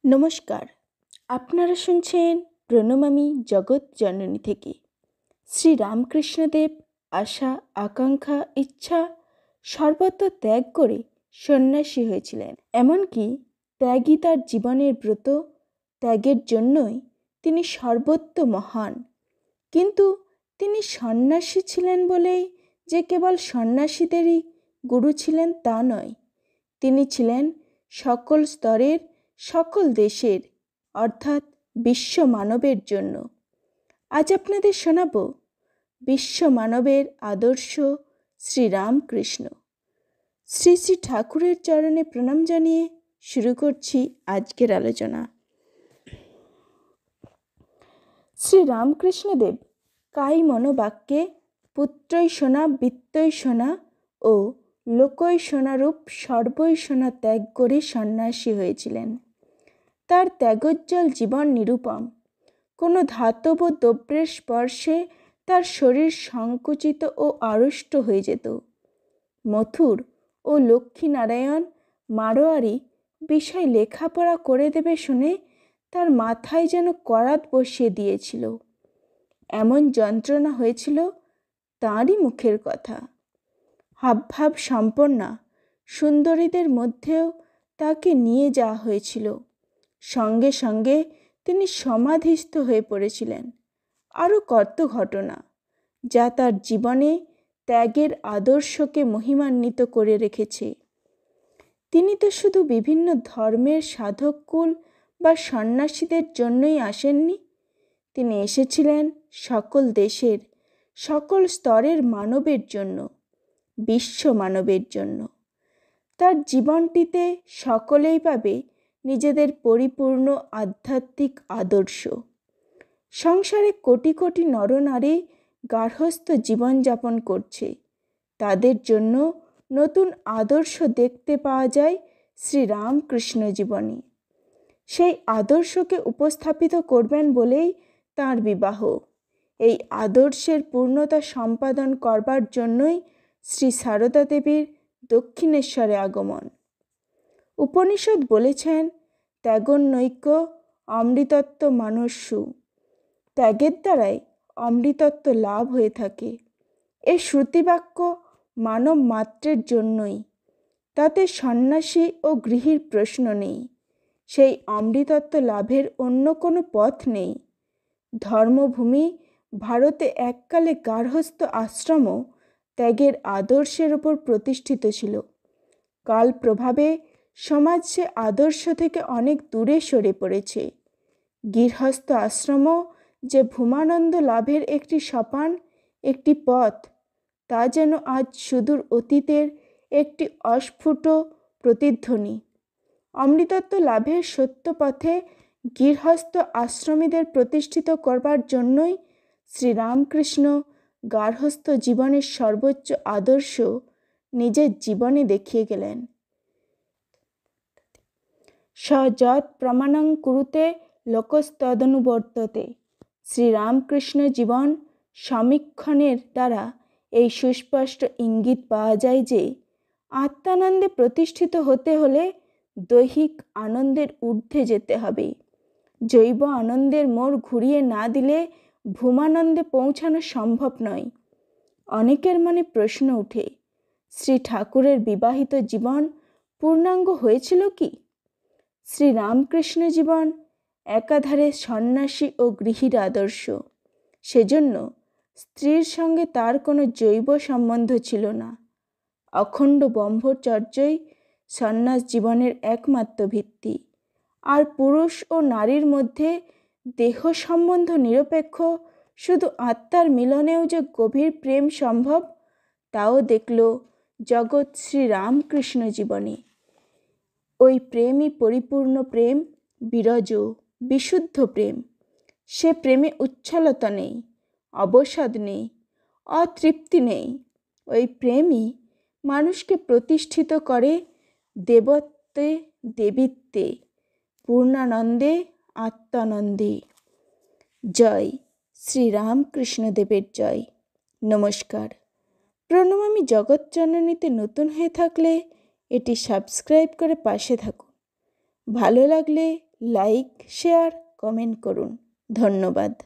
নমস্কার, আপনারা শুনছেন প্রণমামী জগৎ জননী থেকে। শ্রী রামকৃষ্ণদেব আশা, আকাঙ্ক্ষা, ইচ্ছা সর্বত্র ত্যাগ করে সন্ন্যাসী হয়েছিলেন। এমনকি ত্যাগই তার জীবনের ব্রত। ত্যাগের জন্যই তিনি সর্বত্র মহান। কিন্তু তিনি সন্ন্যাসী ছিলেন বলেই যে কেবল সন্ন্যাসীদেরই গুরু ছিলেন তা নয়। তিনি ছিলেন সকল স্তরের, সকল দেশের, অর্থাৎ বিশ্ব মানবের জন্য। আজ আপনাদের শোনাব বিশ্ব মানবের আদর্শ শ্রী রামকৃষ্ণ। শ্রী শ্রী ঠাকুরের চরণে প্রণাম জানিয়ে শুরু করছি আজকের আলোচনা। শ্রী রামকৃষ্ণদেব কায়ি মনোবাক্যে পুত্রই সোনা, বিত্তই সোনা ও লোকই সোনারূপ সর্বই সোনা ত্যাগ করে সন্ন্যাসী হয়েছিলেন। তার ত্যাগোজ্জ্বল জীবন নিরুপম। কোনো ধাতব দ্রব্যের স্পর্শে তার শরীর সংকুচিত ও আড়ষ্ট হয়ে যেত। মথুর ও লক্ষ্মীনারায়ণ মারোয়ারি বিষয় লেখাপড়া করে দেবে শুনে তার মাথায় যেন করাত বসিয়ে দিয়েছিল। এমন যন্ত্রণা হয়েছিল তাঁরই মুখের কথা। হাবভাব সম্পন্না সুন্দরীদের মধ্যেও তাকে নিয়ে যাওয়া হয়েছিল। সঙ্গে সঙ্গে তিনি সমাধিস্থ হয়ে পড়েছিলেন। আরও কত ঘটনা যা তার জীবনে ত্যাগের আদর্শকে মহিমান্বিত করে রেখেছে। তিনি তো শুধু বিভিন্ন ধর্মের সাধককুল বা সন্ন্যাসীদের জন্যই আসেননি, তিনি এসেছিলেন সকল দেশের, সকল স্তরের মানবের জন্য, বিশ্ব মানবের জন্য। তার জীবনটিতে সকলেই পাবে নিজেদের পরিপূর্ণ আধ্যাত্মিক আদর্শ। সংসারে কোটি কোটি নরনারী গার্হস্থ্য জীবনযাপন করছে। তাদের জন্য নতুন আদর্শ দেখতে পাওয়া যায় শ্রী রামকৃষ্ণ জীবনে। সেই আদর্শকে উপস্থাপিত করবেন বলেই তাঁর বিবাহ। এই আদর্শের পূর্ণতা সম্পাদন করবার জন্যই শ্রী সারদা দেবীর দক্ষিণেশ্বরে আগমন। উপনিষদ বলেছেন, ত্যাগোন্নৈক্য অমৃতত্ব মানস্যু। ত্যাগের দ্বারাই অমৃতত্ব লাভ হয়ে থাকে। এই শ্রুতিবাক্য মানব মাত্রের জন্যই। তাতে সন্ন্যাসী ও গৃহীর প্রশ্ন নেই। সেই অমৃতত্ব লাভের অন্য কোনো পথ নেই। ধর্মভূমি ভারতে এককালে গার্হস্থ্য আশ্রমও ত্যাগের আদর্শের ওপর প্রতিষ্ঠিত ছিল। কাল প্রভাবে সমাজ সে আদর্শ থেকে অনেক দূরে সরে পড়েছে। গৃহস্থ আশ্রমও যে ভূমানন্দ লাভের একটি সোপান, একটি পথ, তা যেন আজ সুদূর অতীতের একটি অস্ফুট প্রতিধ্বনি। অমৃতত্ব লাভের সত্য পথে গৃহস্থ আশ্রমীদের প্রতিষ্ঠিত করবার জন্যই শ্রীরামকৃষ্ণ গার্হস্থ্য জীবনের সর্বোচ্চ আদর্শ নিজের জীবনে দেখিয়ে গেলেন। সযৎ প্রমাণং কুরুতে লোকস্তদনুবর্ততে। শ্রীরামকৃষ্ণ জীবন সমীক্ষণের দ্বারা এই সুস্পষ্ট ইঙ্গিত পাওয়া যায় যে আত্মানন্দে প্রতিষ্ঠিত হতে হলে দৈহিক আনন্দের ঊর্ধ্বে যেতে হবে। জৈব আনন্দের মোড় ঘুরিয়ে না দিলে ভূমানন্দে পৌঁছানো সম্ভব নয়। অনেকের মনে প্রশ্ন উঠে, শ্রী ঠাকুরের বিবাহিত জীবন পূর্ণাঙ্গ হয়েছিল কি? শ্রী রামকৃষ্ণ জীবন একাধারে সন্ন্যাসী ও গৃহীর আদর্শ। সেজন্য স্ত্রীর সঙ্গে তার কোনো জৈব সম্বন্ধ ছিল না। অখণ্ড ব্রহ্মচর্যই সন্ন্যাস জীবনের একমাত্র ভিত্তি। আর পুরুষ ও নারীর মধ্যে দেহ সম্বন্ধ নিরপেক্ষ শুধু আত্মার মিলনেও যে গভীর প্রেম সম্ভব, তাও দেখল জগৎ শ্রী রামকৃষ্ণ জীবনে। ওই প্রেমই পরিপূর্ণ প্রেম, বিরজ বিশুদ্ধ প্রেম। সে প্রেমে উচ্ছলতা নেই, অবসাদ নেই, অতৃপ্তি নেই। ওই প্রেমই মানুষকে প্রতিষ্ঠিত করে দেবত্বে, দেবীত্বে, পূর্ণানন্দে, আত্মানন্দে। জয় শ্রী রামকৃষ্ণদেবের জয়। নমস্কার। প্রণমামী জগৎ জননীতে নতুন হয়ে থাকলে এটি সাবস্ক্রাইব করে পাশে থাকুন। ভালো লাগলে লাইক, শেয়ার, কমেন্ট করুন। ধন্যবাদ।